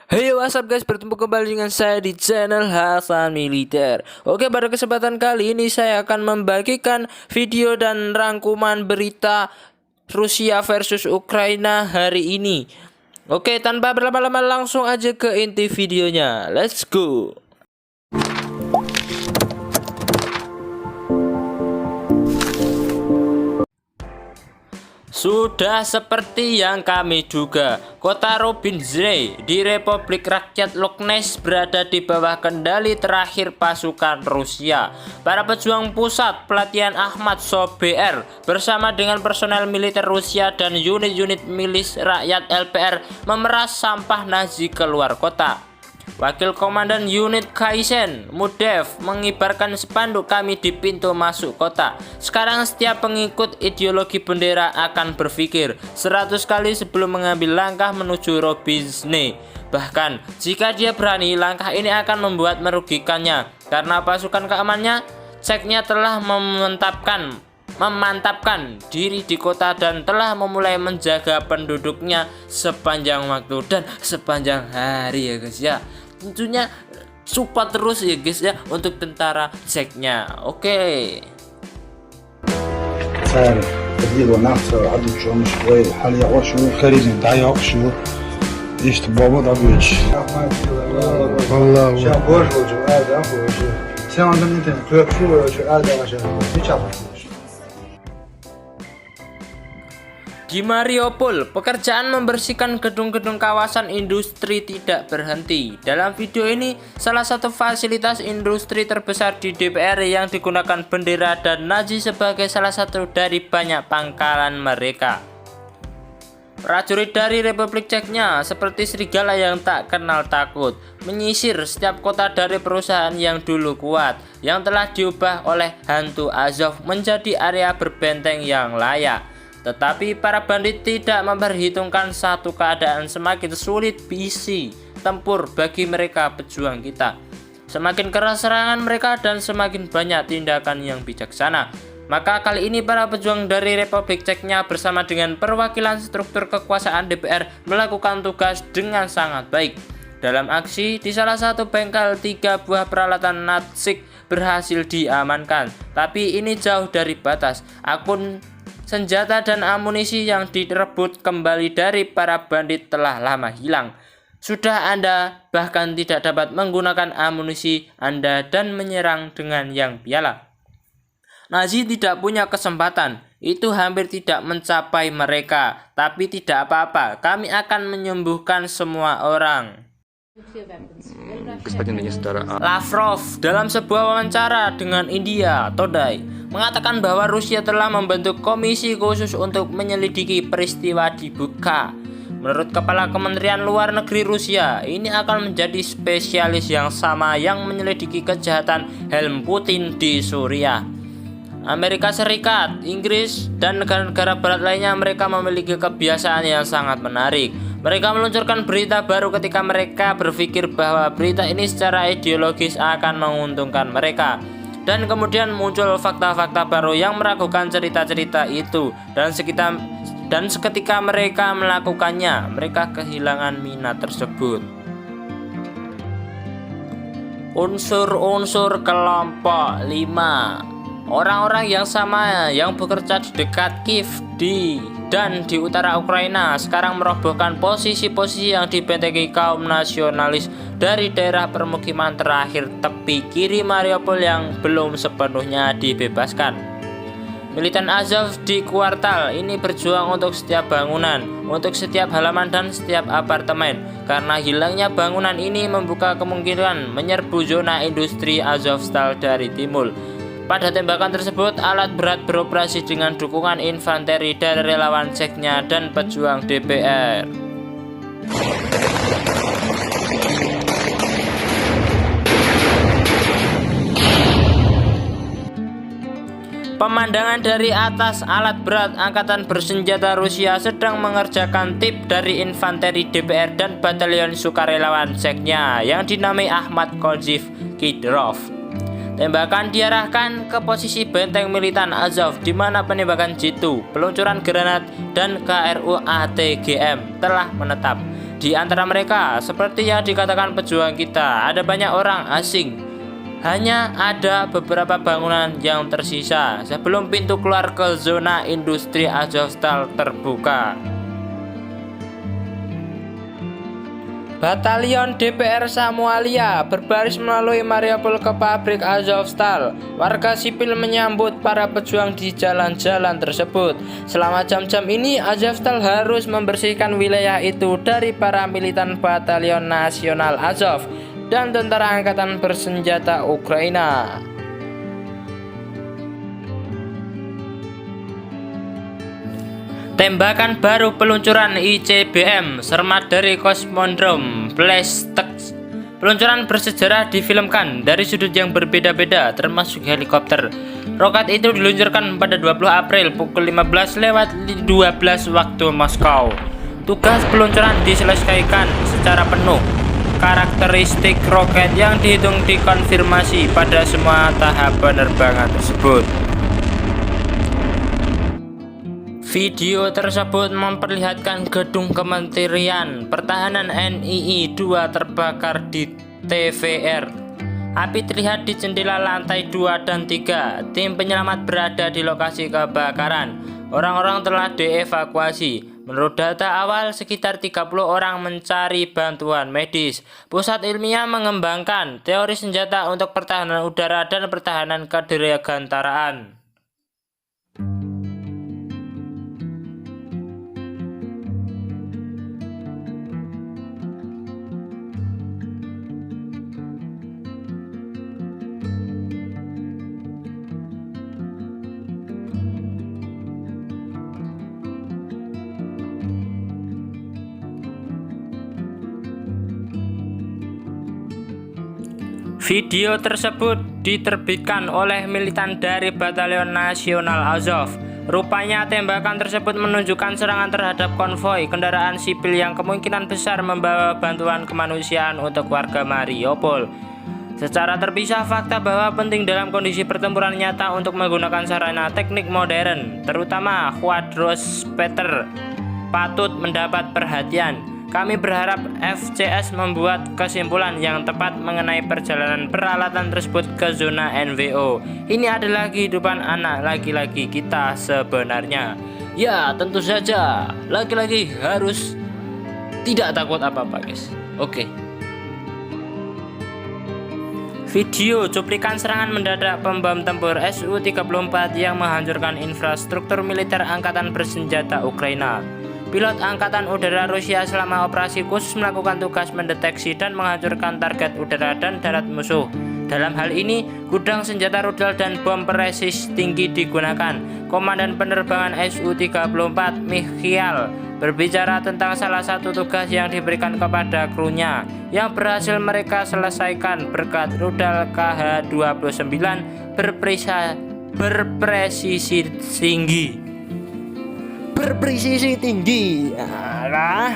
Hey what's up guys, bertemu kembali dengan saya di channel Hasan Militer. Oke, pada kesempatan kali ini saya akan membagikan video dan rangkuman berita Rusia versus Ukraina hari ini. Oke, tanpa berlama-lama langsung aja ke inti videonya. Let's go. Sudah seperti yang kami duga, kota Robinzre di Republik Rakyat Luhansk berada di bawah kendali terakhir pasukan Rusia. Para pejuang pusat pelatihan Ahmad Sobr bersama dengan personel militer Rusia dan unit-unit milis rakyat LPR memeras sampah Nazi keluar kota. Wakil Komandan Unit Kaizen Mudev mengibarkan spanduk "Kami di pintu masuk kota." Sekarang setiap pengikut ideologi bendera akan berpikir 100 kali sebelum mengambil langkah menuju Robinzne. Bahkan jika dia berani, langkah ini akan membuat merugikannya karena pasukan keamanannya ceknya telah memantapkan diri di kota dan telah memulai menjaga penduduknya sepanjang waktu dan sepanjang hari ya guys ya. Tentunya support terus ya guys ya untuk tentara ceknya. Oke. تجديد ونفس عدد شو مش قوي الحالية وشو خارجين دعيا وشو ايش تبغى وضع بيش والله شافوش وشو هذا وشو سواء انت شو هذا وشو بيشافوش. Di Mariupol, pekerjaan membersihkan gedung-gedung kawasan industri tidak berhenti. Dalam video ini, salah satu fasilitas industri terbesar di DPR yang digunakan bendera dan Nazi sebagai salah satu dari banyak pangkalan mereka. Prajurit dari Republik Ceknya seperti serigala yang tak kenal takut, menyisir setiap kota dari perusahaan yang dulu kuat, yang telah diubah oleh hantu Azov menjadi area berbenteng yang layak. Tetapi para bandit tidak memperhitungkan satu keadaan semakin sulit misi tempur bagi mereka pejuang kita. Semakin keras serangan mereka dan semakin banyak tindakan yang bijaksana. Maka kali ini para pejuang dari Republik Ceknya bersama dengan perwakilan struktur kekuasaan DPR melakukan tugas dengan sangat baik. Dalam aksi di salah satu bengkel, 3 buah peralatan Nazi berhasil diamankan. Tapi ini jauh dari batas. Akun senjata dan amunisi yang direbut kembali dari para bandit telah lama hilang. Sudah Anda bahkan tidak dapat menggunakan amunisi Anda dan menyerang dengan yang piala. Nazi tidak punya kesempatan, itu hampir tidak mencapai mereka. Tapi tidak apa-apa, kami akan menyembuhkan semua orang. Lavrov dalam sebuah wawancara dengan India Today mengatakan bahwa Rusia telah membentuk komisi khusus untuk menyelidiki peristiwa di Bucha. Menurut Kepala Kementerian Luar Negeri Rusia, ini akan menjadi spesialis yang sama yang menyelidiki kejahatan Helm Putin di Suriah. Amerika Serikat, Inggris, dan negara-negara barat lainnya mereka memiliki kebiasaan yang sangat menarik. Mereka meluncurkan berita baru ketika mereka berpikir bahwa berita ini secara ideologis akan menguntungkan mereka. Dan kemudian muncul fakta-fakta baru yang meragukan cerita-cerita itu. Dan seketika mereka melakukannya, mereka kehilangan minat tersebut. Unsur-unsur kelompok 5. Orang-orang yang sama yang bekerja di dekat Kiev dan di utara Ukraina sekarang merobohkan posisi-posisi yang dibentengi kaum nasionalis dari daerah permukiman terakhir tepi kiri Mariupol yang belum sepenuhnya dibebaskan. Militan Azov di kuartal ini berjuang untuk setiap bangunan, untuk setiap halaman dan setiap apartemen. Karena hilangnya bangunan ini membuka kemungkinan menyerbu zona industri Azovstal dari timur. Pada tembakan tersebut, alat berat beroperasi dengan dukungan infanteri dari relawan Ceknya dan pejuang DPR. Pemandangan dari atas, alat berat angkatan bersenjata Rusia sedang mengerjakan tip dari infanteri DPR dan batalion sukarelawan Ceknya yang dinamai Ahmad Koziv Kidrov. Tembakan diarahkan ke posisi benteng militan Azov di mana penembakan jitu, peluncuran granat, dan KRU ATGM telah menetap. Di antara mereka, seperti yang dikatakan pejuang kita, ada banyak orang asing. Hanya ada beberapa bangunan yang tersisa sebelum pintu keluar ke zona industri Azovstal terbuka. Batalion DPR Samualia berbaris melalui Mariupol ke pabrik Azovstal. Warga sipil menyambut para pejuang di jalan-jalan tersebut. Selama jam-jam ini, Azovstal harus membersihkan wilayah itu dari para militan Batalion Nasional Azov dan tentara angkatan bersenjata Ukraina. Tembakan baru peluncuran ICBM Cermat dari Cosmodrome Plestek. Peluncuran bersejarah difilmkan dari sudut yang berbeda-beda termasuk helikopter. Roket itu diluncurkan pada 20 April pukul 15:12 waktu Moskow. Tugas peluncuran diselesaikan secara penuh. Karakteristik roket yang dihitung dikonfirmasi pada semua tahap penerbangan tersebut. Video tersebut memperlihatkan gedung Kementerian Pertahanan NII 2 terbakar di TVR. Api terlihat di jendela lantai 2 dan 3. Tim penyelamat berada di lokasi kebakaran. Orang-orang telah dievakuasi. Menurut data awal, sekitar 30 orang mencari bantuan medis. Pusat ilmiah mengembangkan teori senjata untuk pertahanan udara dan pertahanan kedirgantaraan. Video tersebut diterbitkan oleh militan dari Batalion Nasional Azov. Rupanya tembakan tersebut menunjukkan serangan terhadap konvoi kendaraan sipil yang kemungkinan besar membawa bantuan kemanusiaan untuk warga Mariupol. Secara terpisah, fakta bahwa penting dalam kondisi pertempuran nyata untuk menggunakan sarana teknik modern, terutama quadrospeter, patut mendapat perhatian. Kami berharap FCS membuat kesimpulan yang tepat mengenai perjalanan peralatan tersebut ke zona NWO. Ini adalah kehidupan anak laki-laki kita sebenarnya. Ya, tentu saja laki-laki harus tidak takut apa-apa, guys. Oke. Video cuplikan serangan mendadak pembom tempur Su-34 yang menghancurkan infrastruktur militer angkatan bersenjata Ukraina. Pilot Angkatan Udara Rusia selama operasi khusus melakukan tugas mendeteksi dan menghancurkan target udara dan darat musuh. Dalam hal ini, gudang senjata rudal dan bom presis tinggi digunakan. Komandan penerbangan Su-34 Mikhail berbicara tentang salah satu tugas yang diberikan kepada krunya yang berhasil mereka selesaikan berkat rudal KH-29 berpresisi tinggi. Alah.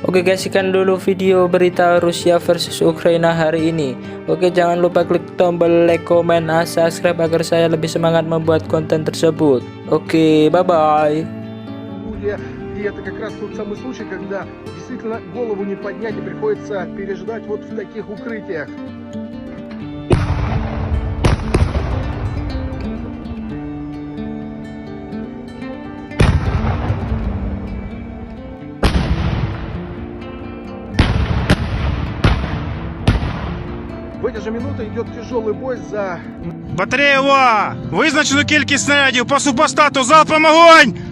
Oke guys, sekian dulu video berita Rusia versus Ukraina hari ini. Oke, jangan lupa klik tombol like, komen, subscribe agar saya lebih semangat membuat konten tersebut. Oke, bye-bye. И это как раз тот самый случай, когда действительно голову не поднять и приходится переждать вот в таких укрытиях. В эти же минуты идет тяжелый бой за... Батарея УА! Визначено кількість снарядів по супостату! Залпом огонь!